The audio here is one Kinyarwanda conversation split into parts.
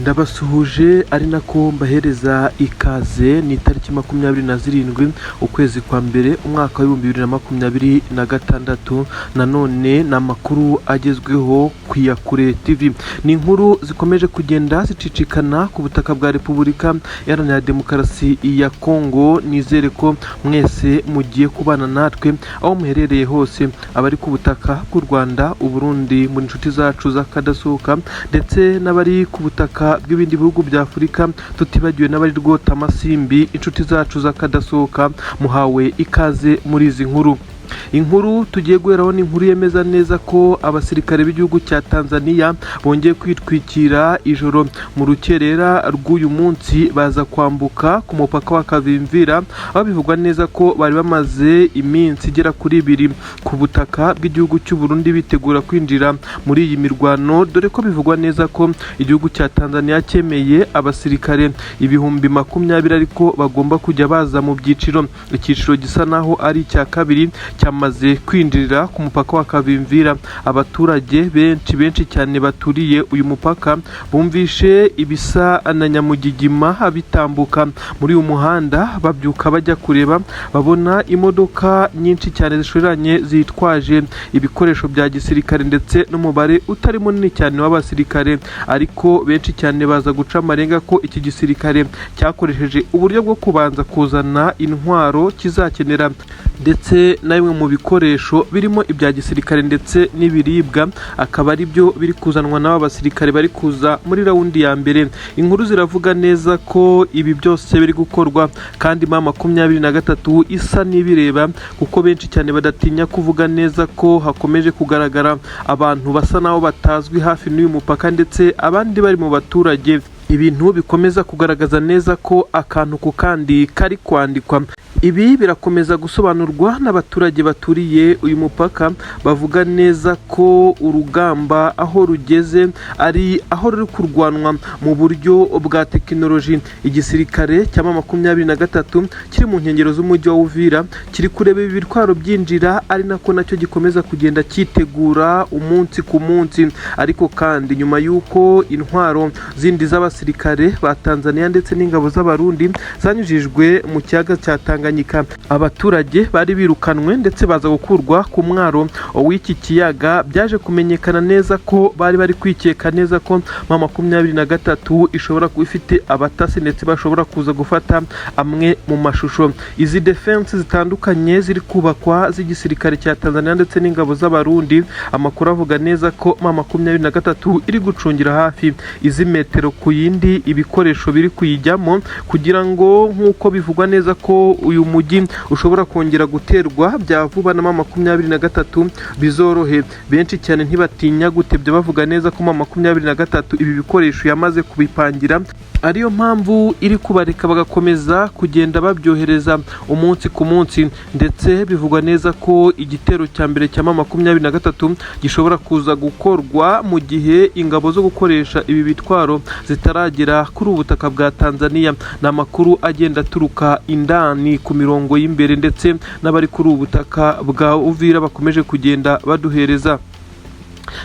Ndabasuhuje ari nako mbahereza ikaze. Ni tariki 27 ukwezi kwa mbere umwaka wa 2026. Nanone n'amakuru agezweho ku Iyakure TV. Ni inkuru zikomeje kugenda zicicikana ku butaka bwa Repubulika Iharanira Demokarasi ya Kongo. Nizere ko mwese mugiye kubana natwe aho muherereye hose, abari ku butaka bw'u Rwanda, u Burundi, muri inshuti zacu z'akadasohoka, ndetse n'abari ku butaka bw'ibindi bihugu bya Afurika, tutibagiwe n'abari rwota amasimbi, inshuti zacu z'akadasohoka. Muhawe ikaze muri izi nkuru. Inkuru tugiye guheraho ni inkuru yemeza neza ko abasirikare b'igihugu cya Tanzania bongeye kwitwikira ijoro mu rukerera rw'uyu munsi, baza kwambuka ku mupaka wa Kavimvira, aho bivugwa neza ko bari bamaze iminsi igera kuri 2 ku butaka bw'igihugu cy'u Burundi bitegura kwinjira muri iyi mirwano, dore ko bivugwa neza ko igihugu cya Tanzania cyemeye abasirikare 20,000 ariko bagomba kujya baza mu byiciro. Icyiciro gisa naho ari icya kabiri cyamaze kwinjirira ku mupaka wa Kavimvira. Abaturage benshi cyane baturiye uyu mupaka bumvishe ibisa na nyamugigima bitambuka muri uyu muhanda, babyuka bajya kureba, babona imodoka nyinshi cyane zishoranye zitwaje ibikoresho bya gisirikare ndetse n'umubare utari munini cyane w'abasirikare, ariko benshi cyane baza guca amarenga ko iki gisirikare cyakoresheje uburyo bwo kubanza kuzana intwaro kizakenera, ndetse na bimwe mu bikoresho birimo ibya gisirikare ndetse n'ibiribwa akaba ari byo biri kuzanwa n'aba basirikare bari kuza muri raundi ya mbere. Inkuru ziravuga neza ko ibi byose biri gukorwa kandi M23 isa n'ibireba, kuko benshi cyane badatinya kuvuga neza ko hakomeje kugaragara abantu basa naho batazwi hafi n'uyu mupaka, ndetse abandi bari mu baturage. Ibintu bikomeza kugaragaza neza ko akantu ku kandi kari kwandikwa. Ibi birakomeza gusobanurwa n'abaturage baturiye uyu mupaka, bavuga neza ko urugamba aho rugeze ari aho ruri kurwanwa mu buryo bwa tekinoloji. Igisirikare cya M23 kiri mu nkengero z'umujyi wa Uvira, kiri kureba ibi bitwaro byinjira, ari nako nacyo gikomeza kugenda cyitegura umunsi ku munsi. Ariko kandi nyuma y'uko intwaro zindi z'abasirikare ba Tanzania ndetse n'ingabo z'abarundi zanyujijwe mu kiyaga cya Tanganyika, abaturage bari birukanwe ndetse baza gukurwa ku mwaro w'iki kiyaga. Byaje kumenyekana neza ko bari kwikeka neza ko M23 ishobora kuba ifite abatasi ndetse bashobora kuza gufata amwe mu mashusho. Izi defense zitandukanye ziri kubakwa z'igisirikare cya Tanzania ndetse n'ingabo z'abarundi, amakuru avuga neza ko M23 iri gucungira hafi izi metero ku yindi ibikoresho biri kuyijyamo, kugira ngo nk'uko bivugwa neza ko uyu mujyi ushobora kongera guterwa bya vuba na M23 bizorohe. Benshi cyane ntibatinya gutebya, bavuga neza ko M23 ibi bikoresho yamaze kubipangira, ariyo mpamvu iri kubareka bagakomeza kugenda babyohereza umunsi ku munsi. Ndetse bivugwa neza ko igitero cya mbere cya M23 gishobora kuza gukorwa mu gihe ingabo zo gukoresha ibi bitwaro zitaragera kuri ubutaka bwa Tanzania. N'amakuru agenda aturuka indani ku mirongo y'imbere, ndetse n'abari kuri ubutaka bwa Uvira bakomeje kugenda baduhereza.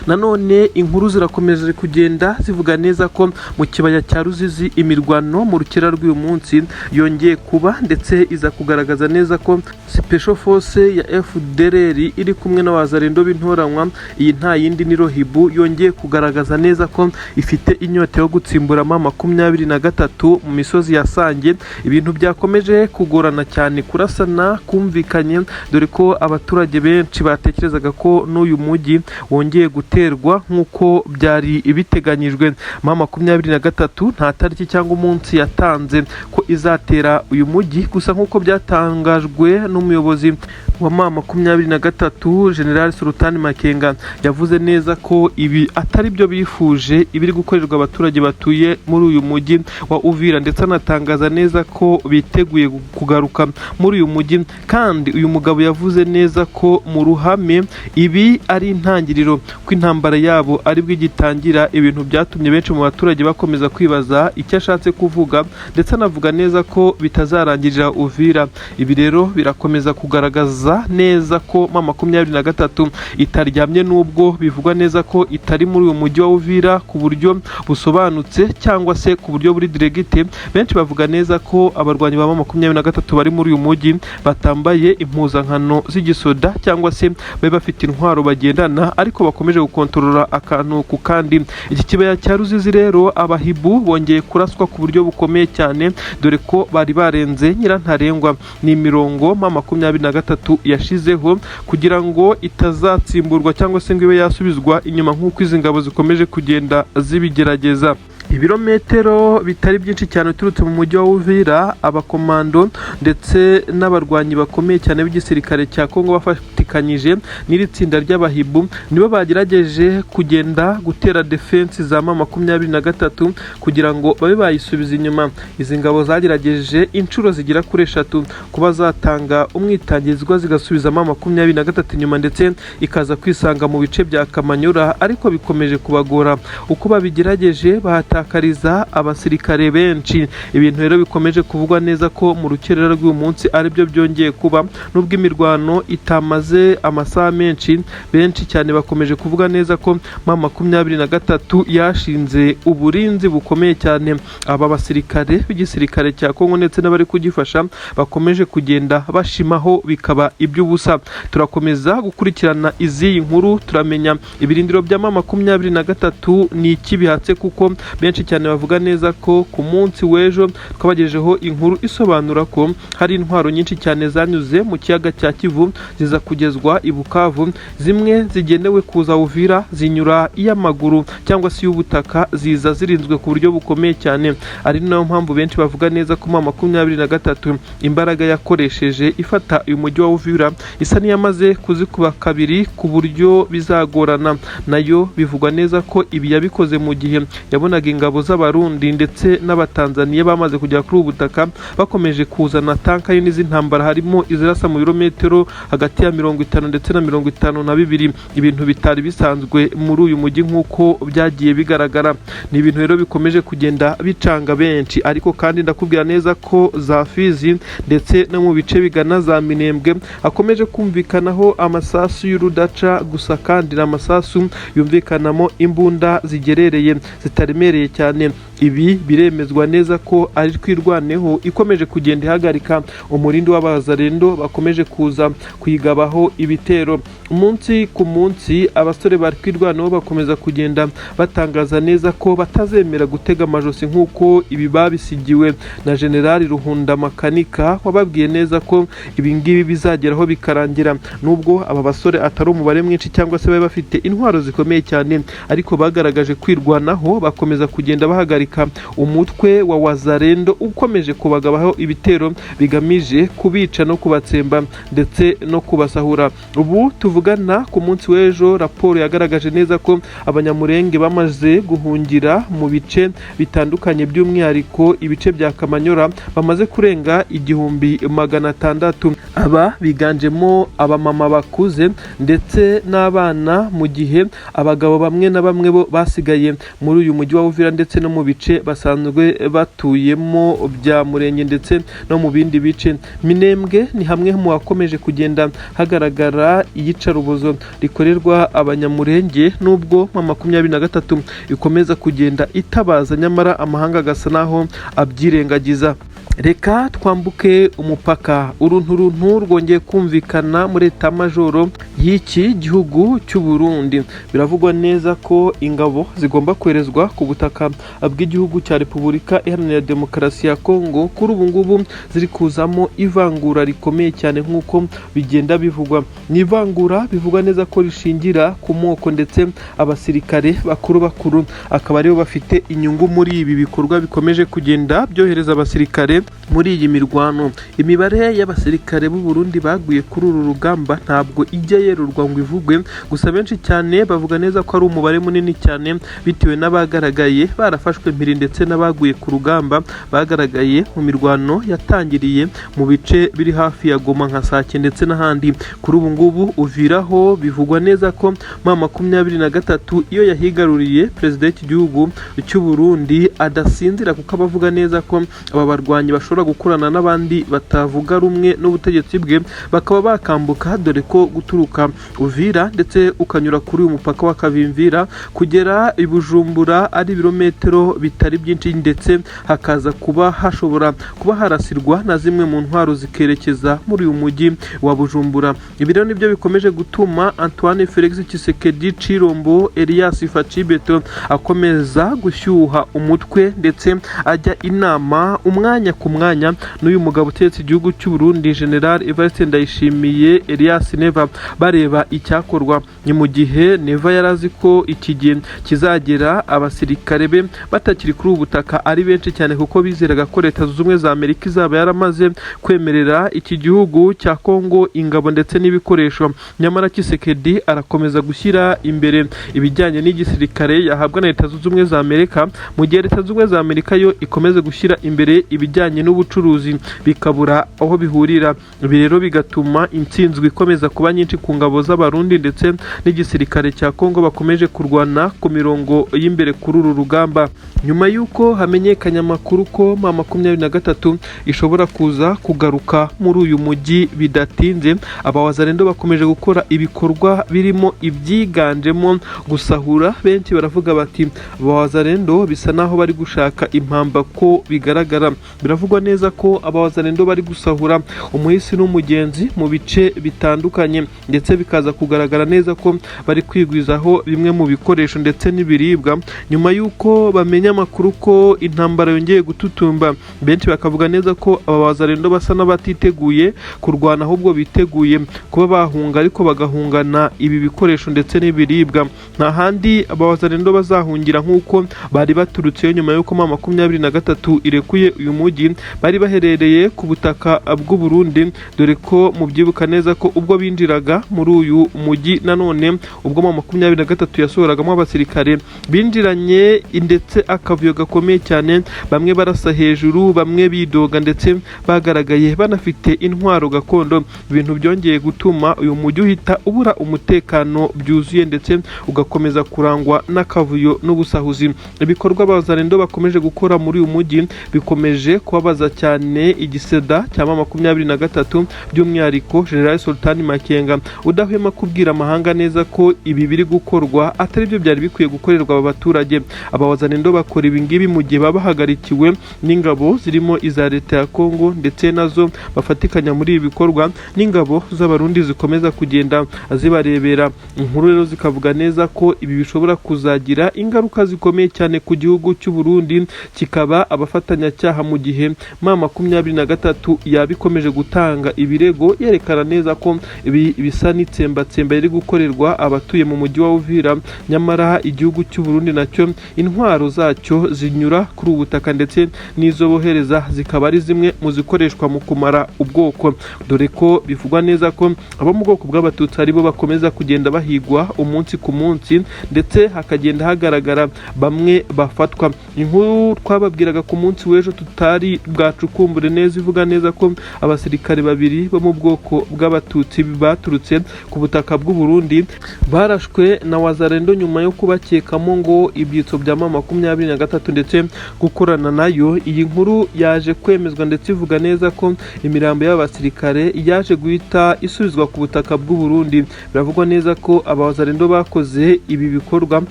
Nanone inkuru zirakomeje kugenda zivuga neza ko mu kibaya cya Ruzizi imirwano mu rukera rw'uyu munsi yongeye kuba, ndetse iza kugaragaza neza ko Special Force ya FDLR iri kumwe n'abazarendo b'intoranywa, iyi nta yindi ni Rohibu, yongeye kugaragaza neza ko ifite inyota yo gutsimbura M23 mu misozi ya Sange. Ibintu byakomeje kugorana cyane kurasana kumvikanye, dore ko abaturage benshi batekerezaga ko n'uyu mujyi wongeye guterwa nk'uko byari ibiteganyijwe. M23 nta tariki cyangwa umunsi yatanze ko izatera uyu mujyi, gusa nk'uko byatangajwe n'umuyobozi wa M23 General Sultan Makenga, yavuze neza ko ibi atari byo bifuje ibiri gukorerwa abaturage batuye muri uyu mujyi wa Uvira, ndetse anatangaza neza ko biteguye kugaruka muri uyu mujyi. Kandi uyu mugabo yavuze neza ko mu ruhame ibi ari intangiriro, ko intambara yabo ari bwo igitangira. Ibintu byatumye benshi mu baturage bakomeza kwibaza icyo ashatse kuvuga, ndetse anavuga neza ko bitazarangirira Uvira. Ibi rero birakomeza kugaragaza bagaragaza neza ko M23 itaryamye, nubwo bivugwa neza ko itari muri uyu mujyi wa Uvira ku buryo busobanutse cyangwa se ku buryo buri diregite. Benshi bavuga neza ko abarwanyi ba M23 bari muri uyu mujyi batambaye impuzankano z'igisoda cyangwa se bari bafite intwaro bagendana, ariko bakomeje gukontorora akantu ku kandi. Iki kibaya cya Ruzizi rero abahibu bongeye kuraswa ku buryo bukomeye cyane, dore ko bari barenze nyirantarengwa. Ni imirongo M23 yashizeho kugira ngo itazatsimburwa cyangwa se ngo ibe yasubizwa inyuma nk'uko izi ngabo zikomeje kugenda zibigerageza. Ibirometero bitari byinshi cyane uturutse mu mujyi wa Uvira, abakomando ndetse n'abarwanyi bakomeye cyane b'igisirikare cya Kongo bafatikanyije n'iri tsinda ry'abahibu nibo bagerageje kugenda gutera defense za M23 kugira ngo babe bayisubiza inyuma. Izi ngabo zagerageje inshuro zigera kuri 3 kuba zatanga umwitangizwa zigasubiza M23 inyuma, ndetse ikaza kwisanga mu bice bya Kamanyura, ariko bikomeje kubagora. Uko babigerageje bahatakariza abasirikare benshi. Ibintu rero bikomeje kuvugwa neza ko mu rukerera rw'uyu munsi aribyo byongeye kuba, nubwo imirwano itamaze amasaha menshi. Benshi cyane bakomeje kuvuga neza ko M23 yashinze uburinzi bukomeye cyane. Aba basirikare b'igisirikare cya Kongo ndetse n'abari kugifasha bakomeje kugenda bashimaho bikaba iby'ubusa. Turakomeza gukurikirana izi nkuru, turamenya ibirindiro bya M23 ni iki bihatse, kuko benshi cyane bavuga neza ko ku munsi w'ejo twabagejeho inkuru isobanura ko hari intwaro nyinshi cyane zanyuze mu kiyaga cya Kivu ziza kugezwa i Bukavu. Zimwe zigenewe kuza Uvira zinyura iy'amaguru cyangwa se y'ubutaka, ziza zirinzwe ku buryo bukomeye cyane. Ari nayo mpamvu benshi bavuga neza ko M23 imbaraga yakoresheje ifata uyu mujyi wa Uvira isa niyamaze kuzikuba kabiri ku buryo bizagorana. Nayo bivugwa neza ko ibi yabikoze mu gihe yabonaga ingabo z'abarundi ndetse n'abatanzaniya bamaze kujya kuri ubu butaka bakomeje kuzana tanka n'izi ntambara, harimo izirasa mu birometero hagati ya 50 ndetse na 52. Ibintu bitari bisanzwe muri uyu mujyi nk'uko byagiye bigaragara. Ni ibintu rero bikomeje kugenda bicanga benshi, ariko kandi ndakubwira neza ko za Fizi ndetse no mu bice bigana za Minembwe akomeje kumvikanaho amasasu y'urudaca gusa, kandi n'amasasu yumvikanamo imbunda zigerereye zitaremereye cyane. Ibi biremezwa neza ko ari twirwaneho ikomeje kugenda ihagarika umurindi w'abazarendo bakomeje kuza kuyigabaho ibitero. Umunsi ku munsi abasore bari kwirwaneho bakomeza kugenda batangaza neza ko batazemera gutega amajosi nk'uko ibi babisigiwe na General Ruhunda Makanika, wababwiye neza ko ibi ngibi bizageraho bikarangira. Nubwo aba basore atari umubare mwinshi cyangwa se baba bafite intwaro zikomeye cyane, ariko bagaragaje kwirwanaho bakomeza kugenda bahagarika umutwe wa Wazarendo ukomeje kubagabaho ibitero bigamije kubica no kubatsemba ndetse no kubasahura. Ubu tuvugana ku munsi w'ejo, raporo yagaragaje neza ko abanyamurenge bamaze guhungira mu bice bitandukanye, by'umwihariko ibice bya Kamanyura, bamaze kurenga 1600. Aba biganjemo abamama bakuze ndetse n'abana, mu gihe abagabo bamwe na bamwe bo basigaye muri uyu mujyi wa Uvira ndetse no mu bice basanzwe batuyemo bya Murenge ndetse no mu bindi bice. Minembwe ni hamwe mu hakomeje kugenda hagaragara iyicarubozo rikorerwa abanyamurenge, nubwo M23 ikomeza kugenda itabaza, nyamara amahanga agasa naho abyirengagiza. Reka twambuke umupaka. Urunturuntu rwongeye kumvikana muri Leta Majoro y'iki gihugu cy'u Burundi. Biravugwa neza ko ingabo zigomba kwerezwa ku butaka bw'igihugu cya Repubulika Iharanira Demokarasi ya Kongo. Kuri ubu ngubu ziri kuzamo ivangura rikomeye cyane nk'uko bigenda bivugwa. Ni ivangura bivugwa neza ko rishingira ku moko, ndetse abasirikare bakuru akaba aribo bafite inyungu muri ibi bikorwa bikomeje kugenda byohereza abasirikare muri iyi mirwano. Imibare y'abasirikare b'u Burundi baguye kuri uru rugamba ntabwo ijya yerurwa ngo ivugwe, gusa benshi cyane bavuga neza ko ari umubare munini cyane, bitewe n'abagaragaye barafashwe mpiri ndetse n'abaguye ku rugamba bagaragaye mu mirwano yatangiriye mu bice biri hafi ya Goma nka Sake ndetse n'ahandi. Kuri ubu ngubu Uviraho bivugwa neza ko M23 iyo yahigaruriye perezida w'iki gihugu cy'u Burundi adasinzira, kuko abavuga neza ko aba barwanyi bashobora gukorana n'abandi batavuga rumwe n'ubutegetsi bwe bakaba bakambuka, dore ko guturuka Uvira ndetse ukanyura kuri uyu mupaka wa Kavimvira kugera i Bujumbura ari ibirometero bitari byinshi, ndetse hakaza kuba hashobora kuba harasirwa na zimwe mu ntwaro zikerekeza muri uyu mujyi wa Bujumbura. Ibi rero nibyo bikomeje gutuma Antoine Felix Tshisekedi Chilombo Elias Facibeto akomeza gushyuha umutwe ndetse ajya inama umwanya ku mwanya n'uyu mugabo utegetse igihugu cy'u Burundi General Evariste Ndayishimiye Elias Neva, bareba icyakorwa. Ni mu gihe Neva yarazi ko iki gihe kizagera abasirikare be batakiri kuri ubu butaka ari benshi cyane, kuko bizeraga ko Leta Zunze Ubumwe za Amerika izaba yaramaze kwemerera iki gihugu cya Kongo ingabo ndetse n'ibikoresho. Nyamara Tshisekedi arakomeza gushyira imbere ibijyanye n'igisirikare yahabwa na Leta Zunze Ubumwe za Amerika, mu gihe Leta Zunze Ubumwe za Amerika yo ikomeza gushyira imbere ibijyanye n'ubucuruzi, bikabura aho bihurira. Ibi rero bigatuma intsinzwi ikomeza kuba nyinshi ku ngabo z'Abarundi ndetse n'igisirikare cya Kongo bakomeje kurwana ku mirongo y'imbere kuri uru rugamba. Nyuma y'uko hamenyekanye amakuru ko M23 ishobora kuza kugaruka muri uyu mujyi bidatinze, abawazarendo bakomeje gukora ibikorwa birimo ibyiganjemo gusahura. Benshi baravuga bati abawazarendo bisa naho bari gushaka impamba, ko bigaragara. Biravugwa neza ko abawazarendo bari gusahura umuhisi n'umugenzi mu bice bitandukanye, ndetse bikaza kugaragara neza ko bari kwigwizaho bimwe mu bikoresho ndetse n'ibiribwa. Nyuma y'uko bamenya amakuru ko intambara yongeye gututumba, benshi bakavuga neza ko abawazarendo basa n'abatiteguye kurwana, ahubwo biteguye kuba bahunga, ariko bagahungana ibi bikoresho ndetse n'ibiribwa. Nta handi abawazarendo bazahungira nk'uko bari baturutseyo nyuma y'uko M23 irekuye uyu mujyi. Bari baherereye ku butaka bw'u Burundi, dore ko mubyibuka neza ko ubwo binjiraga muri uyu mujyi, nanone ubwo M23 yasohoragamo abasirikare, binjiranye ndetse akavuyo gakomeye cyane, bamwe barasa hejuru, bamwe bidoga, ndetse bagaragaye banafite intwaro gakondo. Ibintu byongeye gutuma uyu mujyi uhita ubura umutekano byuzuye, ndetse ugakomeza kurangwa n'akavuyo n'ubusahuzi. Ibikorwa abazarendo bakomeje gukora muri uyu mujyi bikomeje kubabaza cyane igiseda cya M23, by'umwihariko General Sultan Makenga udahwema kubwira amahanga neza ko ibi biri gukorwa atari byo byari bikwiye gukorerwa aba baturage. Abawazarendo bakora ibi ngibi mu gihe baba bahagarikiwe n'ingabo zirimo iza Leta ya Kongo, ndetse nazo bafatikanya muri ibi bikorwa n'ingabo z'Abarundi zikomeza kugenda zibarebera. Inkuru rero zikavuga neza ko ibi bishobora kuzagira ingaruka zikomeye cyane ku gihugu cy'u Burundi, kikaba abafatanyacyaha mu gihe M23 yabikomeje gutanga ibirego yerekana neza ko ibi bisa n'itsembatsemba riri gukorerwa abatuye mu mujyi wa Uvira. Nyamara igihugu cy'u Burundi nacyo intwaro zacyo zinyura kuri ubutaka, ndetse n'izo bohereza zikaba ari zimwe mu zikoreshwa mu kumara ubwoko, dore ko bivugwa neza ko abo mu bwoko bw'Abatutsi aribo bakomeza kugenda bahigwa umunsi ku munsi, ndetse hakagenda hagaragara bamwe bafatwa. Inkuru twababwiraga ku munsi w'ejo tutari bwacukumbure neza ivuga neza ko abasirikare babiri bo mu bwoko bw'Abatutsi baturutse ku butaka bw'u Burundi barashwe na wazarendo nyuma yo kubakekamo ngo ibyitso bya M23 ndetse gukorana nayo. Iyi nkuru yaje kwemezwa ndetse ivuga neza ko imirambo y'abasirikare yaje guhita isubizwa ku butaka bw'u Burundi. Biravugwa neza ko abawazarendo bakoze ibi bikorwa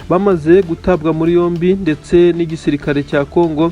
bamaze gutabwa muri yombi, ndetse n'igisirikare cya Kongo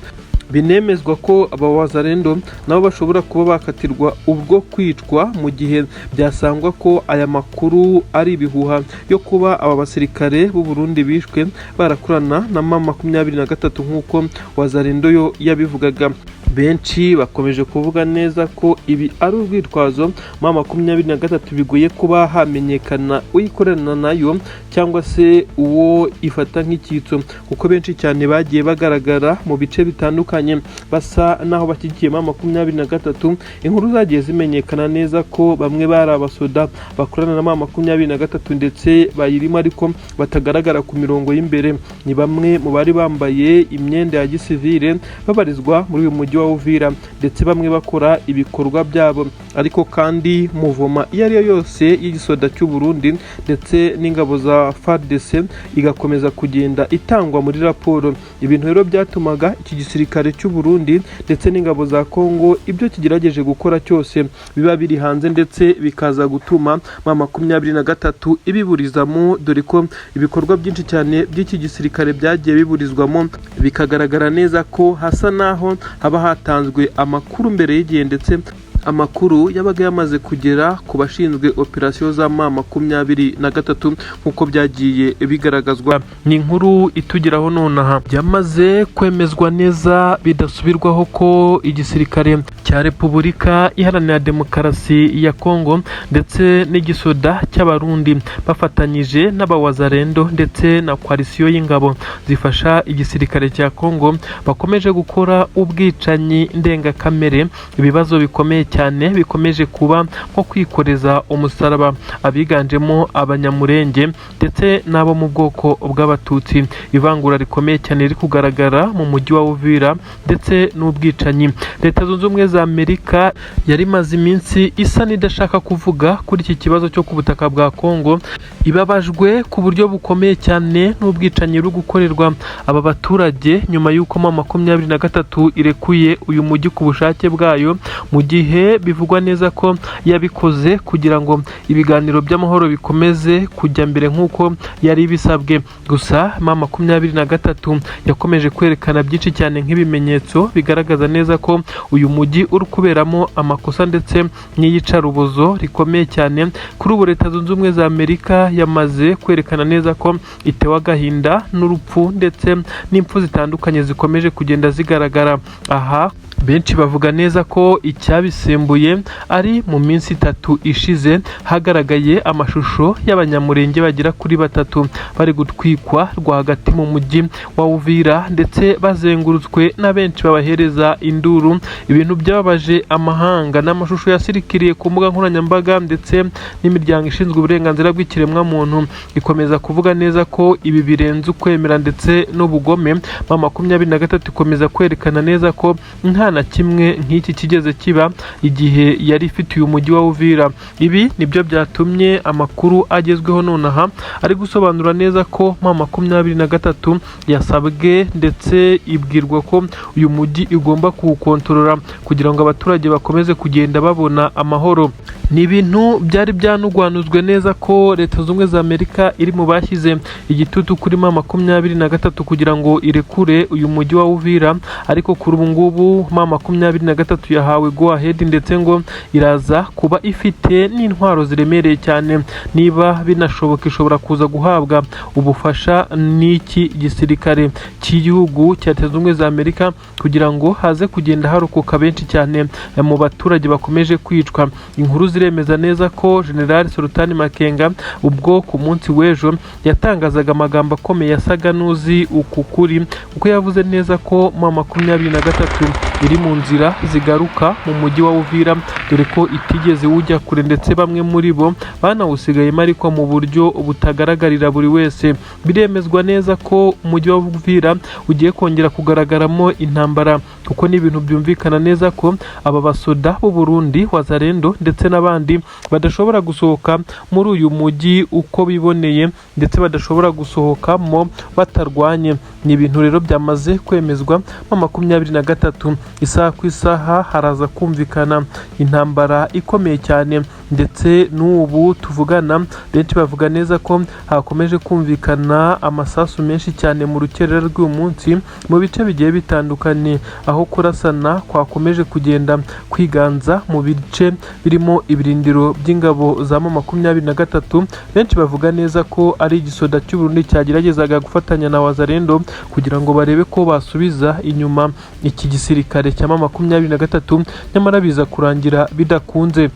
binemezwa ko abawazarendo nabo bashobora kuba bakatirwa ubwo kwicwa, mu gihe byasangwa ko aya makuru ari ibihuha yo kuba aba basirikare b'u Burundi bishwe barakurana na M23 nk'uko wazarendo yo yabivugaga. Benshi bakomeje kuvuga neza ko ibi ari urwitwazo M23 bigoye kuba hamenyekana uyikorana nayo cyangwa se uwo ifata nk'icyitso, kuko benshi cyane bagiye bagaragara mu bice bitandukanye basa naho bashyigikiye M23. Inkuru zagiye zimenyekana neza ko bamwe bari abasoda bakorana na M23 ndetse bayirimo ariko batagaragara ku mirongo y'imbere. Ni bamwe mu bari bambaye imyenda ya gisivile babarizwa muri uyu mujyi wa Uvira ndetse bamwe bakora ibikorwa byabo. Ariko kandi muvoma iyo ari yo yose y'igisoda cy'u Burundi ndetse n'ingabo za FARDC igakomeza kugenda itangwa muri raporo. Ibintu rero byatumaga iki gisirikare cy'u Burundi ndetse n'ingabo za Kongo ibyo kigerageje gukora cyose biba biri hanze ndetse bikaza gutuma M23 ibiburizamo, dore ko ibikorwa byinshi cyane by'iki gisirikare byagiye biburizwamo, bikagaragara neza ko hasa naho haba hatanzwe amakuru mbere y'igihe ndetse amakuru yabaga yamaze kugera ku bashinzwe operasiyo za M23 nk'uko byagiye bigaragazwa. Ni inkuru itugeraho nonaha byamaze kwemezwa neza bidasubirwaho ko igisirikare cya Repubulika Iharanira Demokarasi ya Kongo ndetse n'igisoda cy'abarundi bafatanyije n'abawazarendo ndetse na koalisiyo y'ingabo zifasha igisirikare cya Kongo bakomeje gukora ubwicanyi ndengakamere. Ibibazo bikomeye cyane bikomeje kuba nko kwikoreza umusaraba abiganjemo abanyamurenge ndetse n'abo mu bwoko bw'abatutsi. Ivangura rikomeye cyane riri kugaragara mu mujyi wa Uvira ndetse n'ubwicanyi. Leta Zunze Ubumwe za Amerika yari maze iminsi isa n'idashaka kuvuga kuri iki kibazo cyo ku butaka bwa Kongo, ibabajwe ku buryo bukomeye cyane n'ubwicanyi buri gukorerwa aba baturage nyuma y'uko M23 irekuye uyu mujyi ku bushake bwayo, mu gihe bivugwa neza ko yabikoze kugira ngo ibiganiro by'amahoro bikomeze kujya mbere nk'uko yari bisabwe. Gusa M23 yakomeje kwerekana byinshi cyane nk'ibimenyetso bigaragaza neza ko uyu mujyi uri kuberamo amakosa ndetse n'iyicarubozo rikomeye cyane. Kuri ubu Leta Zunze Ubumwe za Amerika yamaze kwerekana neza ko itewe agahinda n'urupfu ndetse n'impfu zitandukanye zikomeje kugenda zigaragara aha. Benshi bavuga neza ko icyabisembuye ari mu minsi 3 ishize hagaragaye amashusho y'abanyamurenge bagera kuri 3 bari gutwikwa rwagati mu mujyi wa Uvira ndetse bazengurutswe na benshi babahereza induru. Ibintu byababaje amahanga n'amashusho yasirikiriye ku mbuga nkoranyambaga ndetse n'imiryango ishinzwe uburenganzira bw'ikiremwa muntu ikomeza kuvuga neza ko ibi birenze ukwemera ndetse n'ubugome. M23 ikomeza kwerekana neza ko nta na kimwe nk'iki kigeze kiba igihe yari ifitiye umujyi wa Uvira. Ibi nibyo byatumye amakuru agezweho nonaha ari gusobanura neza ko M23 yasabwe ndetse ibwirwa ko uyu mujyi igomba kuwukontorora kugira ngo abaturage bakomeze kugenda babona amahoro. Ni ibintu byari byanugwanuzwe neza ko Leta Zunze Ubumwe za Amerika iri mu bashyize igitutu kuri M23 kugira ngo irekure uyu mujyi wa Uvira, ariko kuri ubu ngubu M23 yahawe go ahead ndetse ngo iraza kuba ifite n'intwaro ziremereye cyane. Niba binashoboka ishobora kuza guhabwa ubufasha n'iki gisirikare cy'igihugu cya Leta Zunze Ubumwe za Amerika kugira ngo haze kugenda harokoka benshi cyane mu baturage bakomeje kwicwa. Inkuru ziremeza neza ko General Sultani Makenga ubwo ku munsi w'ejo yatangazaga amagambo akomeye yasaga n'uzi uku kuri, kuko yavuze neza ko M23 iri mu nzira zigaruka mu mujyi wa Uvira, dore ko itigeze ujya kure ndetse bamwe muri bo banawusigayemo ariko mu buryo butagaragarira buri wese. Biremezwa neza ko umujyi wa Uvira ugiye kongera kugaragaramo intambara, kuko n'ibintu byumvikana neza ko aba basoda b'u Burundi wazarendo ndetse n'abandi badashobora gusohoka muri uyu mujyi uko biboneye ndetse badashobora gusohokamo batarwanye. Ni ibintu rero byamaze kwemezwa M23. Isaha ku isaha haraza kumvikana intambara ikomeye cyane, ndetse n'ubu tuvugana benshi bavuga neza ko hakomeje kumvikana amasasu menshi cyane mu rukerera rw'uyu munsi mu bice bigiye bitandukanye, aho kurasana kwakomeje kugenda kwiganza mu bice birimo ibirindiro by'ingabo za M23. Benshi bavuga neza ko ari igisoda cy'u Burundi cyageragezaga gufatanya na wazarendo kugira ngo barebe ko basubiza inyuma iki gisirikare cya M23, nyamara biza kurangira bidakunze.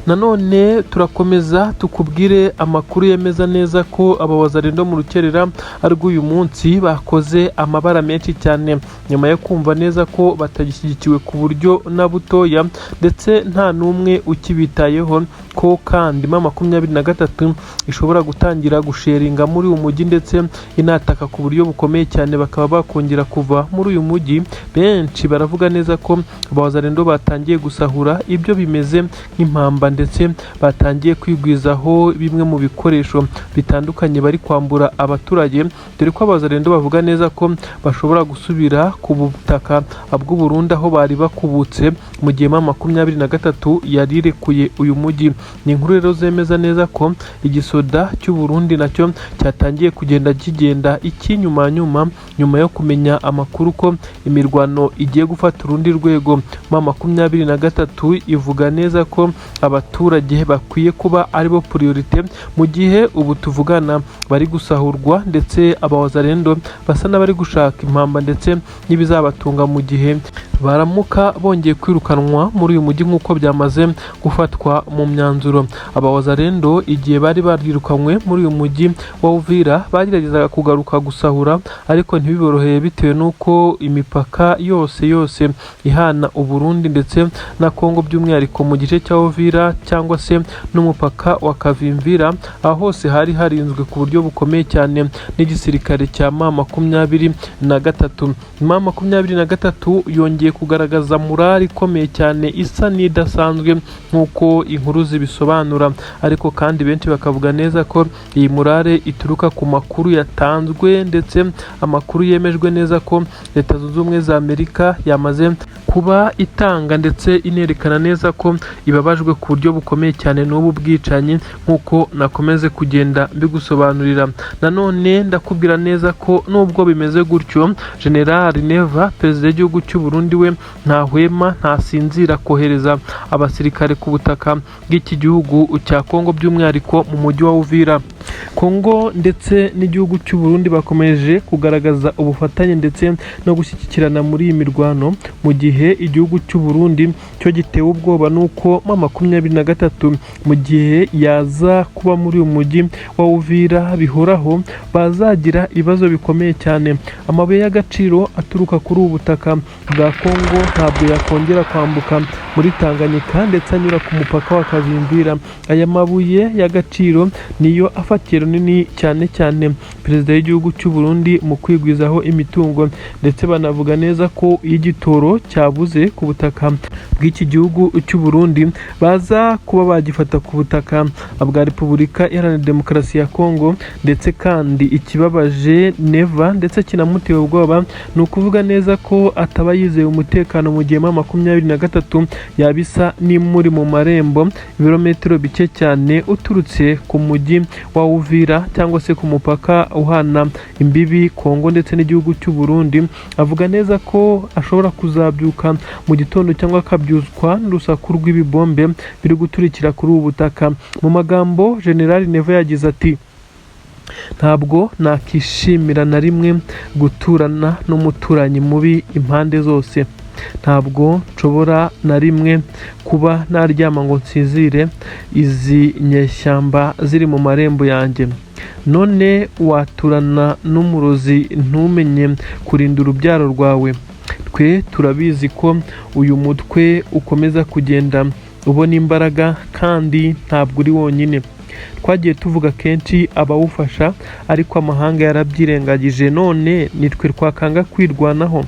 Nanone turakomeza tukubwire amakuru yemeza neza ko aba wazalendo mu rukerera rw'uyu munsi bakoze amabara menshi cyane nyuma yo kumva neza ko batagishyigikiwe ku buryo na butoya ndetse nta n'umwe ukibitayeho ko kandi M23 ishobora gutangira gusheringa muri uyu mujyi ndetse inataka ku buryo bukomeye cyane bakaba bakongera kuva muri uyu mujyi. Benshi baravuga neza ko aba wazalendo batangiye gusahura ibyo bimeze nk'impamba ndetse batangiye kwigwizaho bimwe mu bikoresho bitandukanye bari kwambura abaturage, dore ko abazalendo bavuga neza ko bashobora gusubira ku butaka bw'u Burundi aho bari bakubutse mu gihe M23 yari irekuye uyu mujyi. Ni inkuru rero zemeza neza ko igisoda cy'u Burundi nacyo cyatangiye kigenda nyuma yo kumenya amakuru ko imirwano igiye gufata urundi rwego. M23 ivuga neza ko abaturage bakwiye kuba aribo priorite mu gihe ubu tuvugana bari gusahurwa ndetse abawazalendo basa n'abari gushaka impamba ndetse n'ibizabatunga mu gihe baramuka bongeye kwirukanwa muri uyu mujyi nk'uko byamaze gufatwa mu myanzuro. Abawazalendo igihe bari barirukanywe muri uyu mujyi wa Uvira bageragezaga kugaruka gusahura ariko ntibiboroheye bitewe n'uko imipaka yose ihana u Burundi ndetse na Kongo by'umwihariko mu gice cya Uvira cyangwa se n'umupaka wa Kavimvira aho hose hari harinzwe ku buryo bukomeye cyane n'igisirikare cya M23. M23 yongeye kugaragaza morali ikomeye cyane isa n'idasanzwe nk'uko inkuru zibisobanura, ariko kandi benshi bakavuga neza ko iyi morale ituruka ku makuru yatanzwe ndetse amakuru yemejwe neza ko Leta Zunze Ubumwe za Amerika yamaze kuba itanga ndetse inerekana neza ko ibabajwe ku buryo bukomeye cyane n'ubu bwicanyi nk'uko nakomeze kugenda mbigusobanurira. Nanone ndakubwira neza ko nubwo bimeze gutyo General Neva perezida w'igihugu cy'u Burundi we ntahwema ntasinzira kohereza abasirikare ku butaka bw'iki gihugu cya Kongo by'umwihariko mu mujyi wa Uvira. Kongo ndetse n'igihugu cy'u Burundi bakomeje kugaragaza ubufatanye ndetse no gushyigikirana muri iyi mirwano mu gihe igihugu cy'u Burundi cyo gitewe ubwoba nuko M23 mu gihe yaza kuba muri uyu mujyi wa Uvira bihoraho bazagira ibibazo bikomeye cyane. Amabuye y'agaciro aturuka kuri ubu butaka bwa Kongo ntabwo yakongera kwambuka muri Tanganyika ndetse anyura ku mupaka wa Kavimvira. Aya mabuye y'agaciro niyo afatiye runini cyane perezida w'igihugu cy'u Burundi mu kwigwizaho imitungo, ndetse banavuga neza ko igitoro cyabuze ku butaka bw'iki gihugu cy'u Burundi baza kuba bagifata ku butaka bwa Repubulika Iharanira Demokarasi ya Kongo. Ndetse kandi ikibabaje Neva ndetse kinamuteye ubwoba ni ukuvuga neza ko ataba yizeye umutekano mu gihe M23 yabisa n'imuri mu marembo ibirometero bike cyane uturutse ku mujyi wa Uvira cyangwa se ku mupaka uhana imbibi Kongo ndetse n'igihugu cy'u Burundi. Avuga neza ko ashobora kuzabyuka mu gitondo cyangwa akabyuzwa n'urusaku rw'ibibombe biri guturikira kuri ubu butaka. Mu magambo General Neva yagize ati: ntabwo nakishimira na rimwe guturana n'umuturanyi mubi impande zose. Ntabwo nshobora na rimwe kuba naryama ngo nsinzire izi nyeshyamba ziri mu marembo yanjye. None waturana n'umurozi ntumenye kurinda urubyaro rwawe. Twe turabizi ko uyu mutwe ukomeza kugenda ubona imbaraga kandi ntabwo uri wonyine. Twagiye tuvuga kenshi abawufasha ariko amahanga yarabyirengagije, none nitwe twakanga kwirwanaho.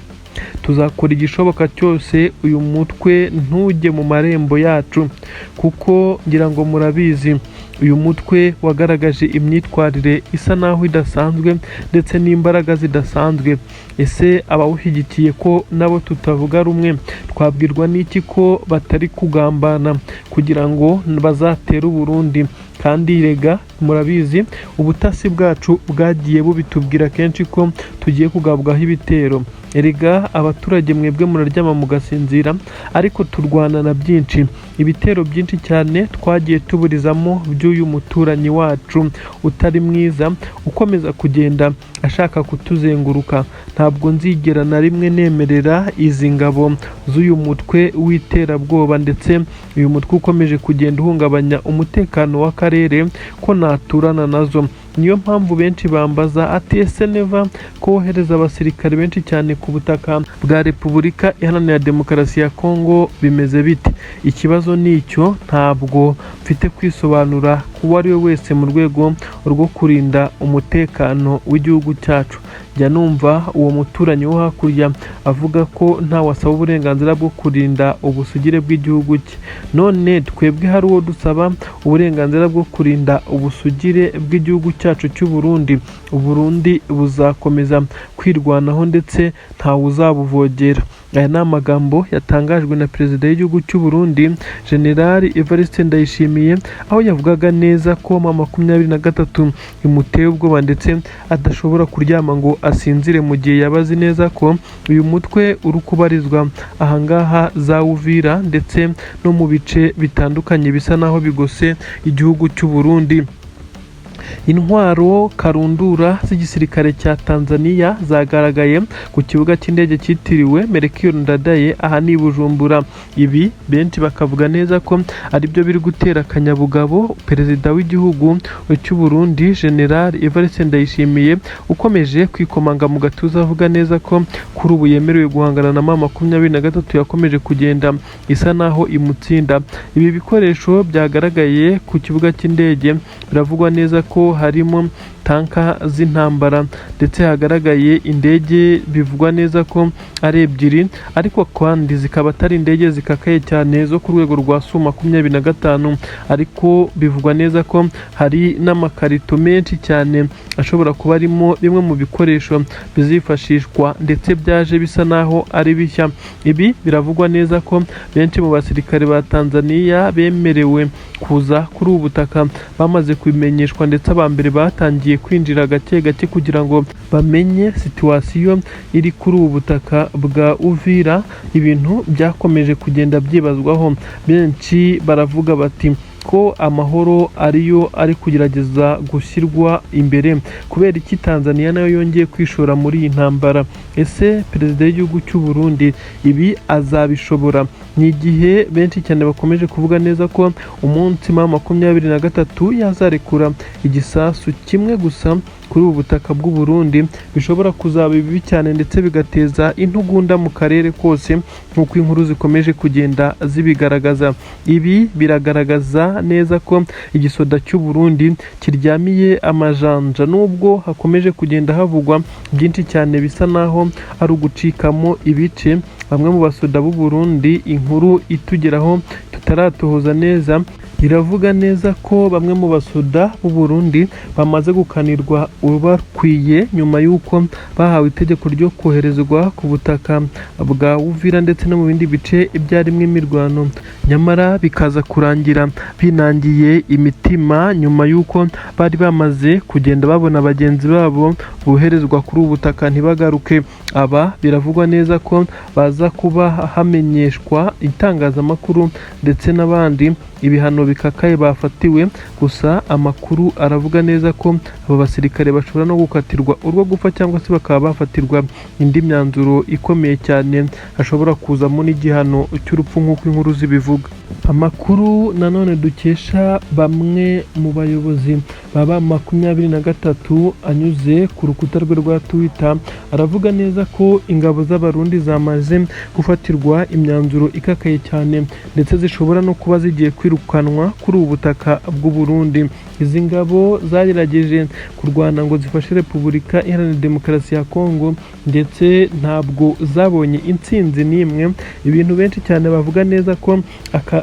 Tuzakora igishoboka cyose uyu mutwe ntujye mu marembo yacu, kuko ngira ngo murabizi uyu mutwe wagaragaje imyitwarire isa naho idasanzwe ndetse n'imbaraga zidasanzwe. Ese abawushyigikiye ko nabo tutavuga rumwe twabwirwa n'iki ko batari kugambana kugira ngo bazatere Burundi? Kandi rega murabizi ubutasi bwacu bwagiye bubitubwira kenshi ko tugiye kugabwaho ibitero. Erega abaturage mwebwe muraryama mugasinzira, ariko turwana na byinshi. ibitero byinshi cyane twagiye tuburizamo by'uyu muturanyi wacu utari mwiza ukomeza kugenda ashaka kutuzenguruka. Ntabwo nzigera na rimwe nemerera izi ngabo z'uyu mutwe w'iterabwoba ndetse uyu mutwe ukomeje kugenda uhungabanya umutekano w'akarere ko naturana nazo. Niyo mpamvu benshi bambaza ati ese neva kohereza abasirikare benshi cyane ku butaka bwa Repubulika Iharanira Demokarasi ya Kongo bimeze bite? Ikibazo ni icyo, ntabwo mfite kwisobanura kuwo ari we wese mu rwego rwo kurinda umutekano w'igihugu cyacu. Jya numva uwo muturanyi wo hakurya avuga ko nta wasaba uburenganzira bwo kurinda ubusugire bw'igihugu cye. None twebwe hari uwo dusaba uburenganzira bwo kurinda ubusugire bw'igihugu cyacu cy'u Burundi. Uburundi buzakomeza kwirwanaho ndetse ntawe uzabuvogera. Aya ni amagambo yatangajwe na perezida w'igihugu cy'u Burundi General Evariste Ndayishimiye, aho yavugaga neza ko M23 imuteye ubwoba ndetse adashobora kuryama ngo asinzire mu gihe yabazi neza ko uyu mutwe uri kubarizwa ahangaha za Uvira ndetse no mu bice bitandukanye bisa naho bigose igihugu cy'u Burundi. Intwaro karundura z'igisirikare cya Tanzania zagaragaye ku kibuga cy'indege cyitiriwe Melchior Ndadaye aha ni Bujumbura. Ibi benshi bakavuga neza ko ari byo biri gutera akanyabugabo perezida w'igihugu cy'u Burundi General Evariste Ndayishimiye ukomeje kwikomanga mu gatuza avuga neza ko kuri ubu yemerewe guhangana na M23 yakomeje kugenda isa naho imutsinda. Ibi bikoresho byagaragaye ku kibuga cy'indege biravugwa neza ko harimo tanka z'intambara ndetse hagaragaye indege bivugwa neza ko ari ebyiri, ariko kandi zikaba atari indege zikakaye cyane zo ku rwego rwa Su-25, ariko bivugwa neza ko hari n'amakarito menshi cyane ashobora kuba arimo bimwe mu bikoresho bizifashishwa ndetse byaje bisa naho ari bishya. Ibi biravugwa neza ko benshi mu basirikare ba Tanzania bemerewe kuza kuri ubu butaka bamaze kubimenyeshwa ndetse abambere batangiye kwinjira gake gake kugira ngo bamenye situwasiyo iri kuri ubu butaka bwa Uvira. Ibintu byakomeje kugenda byibazwaho, benshi baravuga bati ko amahoro ariyo ari kugerageza gushyirwa imbere. Kubera iki Tanzania nayo yongeye kwishora muri iyi ntambara? Ese perezida w'igihugu cy'u Burundi ibi azabishobora? Ni igihe benshi cyane bakomeje kuvuga neza ko umunsi M23 yazarekura igisasu kimwe gusa kuri ubu butaka bw'u Burundi bishobora kuzaba bibi cyane ndetse bigateza intugunda mu karere kose nk'uko inkuru zikomeje kugenda zibigaragaza. Ibi biragaragaza neza ko igisoda cy'u Burundi kiryamiye amajanja, nubwo hakomeje kugenda havugwa byinshi cyane bisa naho ari ugucikamo ibice. Bamwe mu basoda b'u Burundi, inkuru itugeraho tutaratohoza neza, iravuga neza ko bamwe mu basoda b'u Burundi bamaze gukanirwa ubakwiye nyuma y'uko bahawe itegeko ryo koherezwa ku butaka bwa Uvira ndetse no mu bindi bice byarimwe imirwano, nyamara bikaza kurangira binangiye imitima nyuma y'uko bari bamaze kugenda babona bagenzi babo boherezwa kuri ubu butaka ntibagaruke. Aba biravugwa neza ko baza kuba hamenyeshwa itangazamakuru ndetse n'abandi ibihano bikakaye bafatiwe. Gusa amakuru aravuga neza ko aba basirikare bashobora no gukatirwa urwo gupfa cyangwa se bakaba bafatirwa indi myanzuro ikomeye cyane, hashobora kuzamo n'igihano cy'urupfu nk'uko inkuru zibivuga. Amakuru nanone dukesha bamwe mu bayobozi baba M23 anyuze ku rukuta rwe rwa Twitter aravuga neza ko ingabo z'abarundi zamaze gufatirwa imyanzuro ikakaye cyane ndetse zishobora no kuba zigiye kwirukanwa kuri ubu butaka bw'u Burundi. Izi ngabo zagerageje kurwana ngo zifashe Repubulika Iharanira Demokarasi ya Kongo ndetse ntabwo zabonye intsinzi n'imwe. Ibintu benshi cyane bavuga neza ko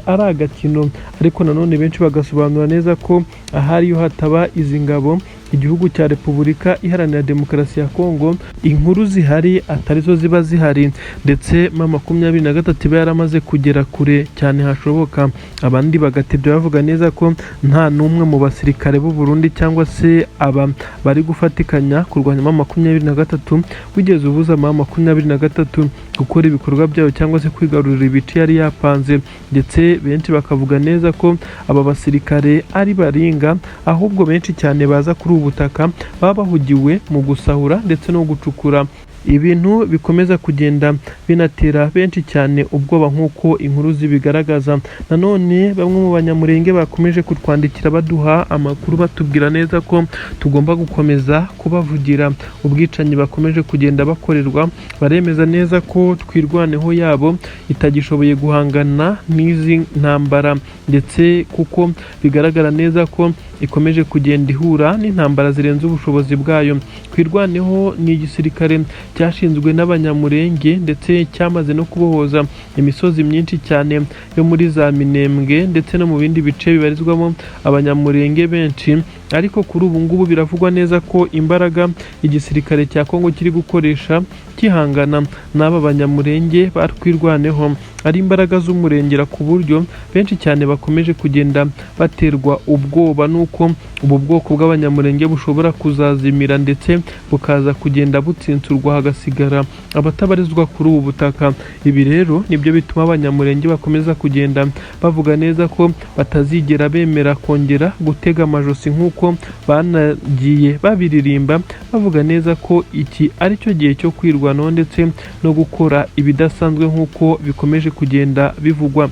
ari agakino, ariko nanone benshi bagasobanura neza ko ahari yo hataba izi ngabo igihugu cya Repubulika Iharanira Demokarasi ya Kongo inkuru zihari atarizo ziba zihari, ndetse M23 iba yaramaze kugera kure cyane hashoboka. Abandi bagatebya bavuga neza ko nta n'umwe mu basirikare b'u Burundi cyangwa se aba bari gufatikanya kurwanya M23 wigeze ubuza M23 gukora ibikorwa byayo cyangwa se kwigarurira ibice yari yapanze, ndetse benshi bakavuga neza ko aba basirikare ari baringa, ahubwo benshi cyane baza kuri ubu butaka baba bahugiwe mu gusahura ndetse no gucukura. Ibintu bikomeza kugenda binatera benshi cyane ubwoba nk'uko inkuru zibigaragaza. Nanone bamwe mu banyamurenge bakomeje kutwandikira baduha amakuru batubwira neza ko tugomba gukomeza kubavugira. Ubwicanyi bakomeje kugenda bakorerwa, baremeza neza ko twirwaneho yabo itagishoboye guhangana n'izi ntambara, ndetse kuko bigaragara neza ko ikomeje kugenda ihura n'intambara zirenze ubushobozi bwayo. Twirwaneho ni igisirikare cyashinzwe n'abanyamurenge ndetse cyamaze no kubohoza imisozi myinshi cyane yo muri za Minembwe ndetse no mu bindi bice bibarizwamo abanyamurenge benshi, ariko kuri ubu ngubu biravugwa neza ko imbaraga igisirikare cya Kongo kiri gukoresha kihangana n'aba banyamurenge batwirwaneho ari imbaraga z'umurengera, ku buryo benshi cyane bakomeje kugenda baterwa ubwoba nuko ubu bwoko bw'abanyamurenge bushobora kuzazimira ndetse bukaza kugenda butsinsurwa hagasigara abatabarizwa kuri ubu butaka. Ibi rero nibyo bituma abanyamurenge bakomeza kugenda bavuga neza ko batazigera bemera kongera gutega amajosi nk'uko banagiye babiririmba, bavuga neza ko iki ari cyo gihe cyo kwirwanaho ndetse no gukora ibidasanzwe nk'uko bikomeje kugenda bivugwa.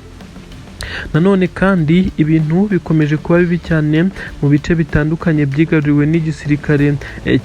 Nanone kandi ibintu bikomeje kuba bibi cyane mu bice bitandukanye byigaruriwe n'igisirikare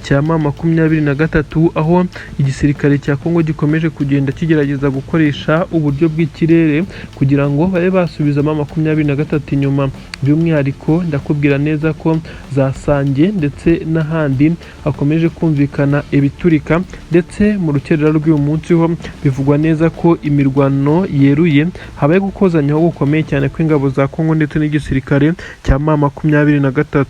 cya M23, aho igisirikare cya Kongo gikomeje kugenda kigerageza gukoresha uburyo bw'ikirere kugira ngo babe basubiza M23 inyuma. By'umwihariko ndakubwira neza ko za Sange ndetse n'ahandi hakomeje kumvikana ibiturika, ndetse mu rukerera rw'uyu munsi ho bivugwa neza ko imirwano yeruye habaye gukozanyaho gukomeye cyane kw'ingabo za Kongo ndetse n'igisirikare cya M23.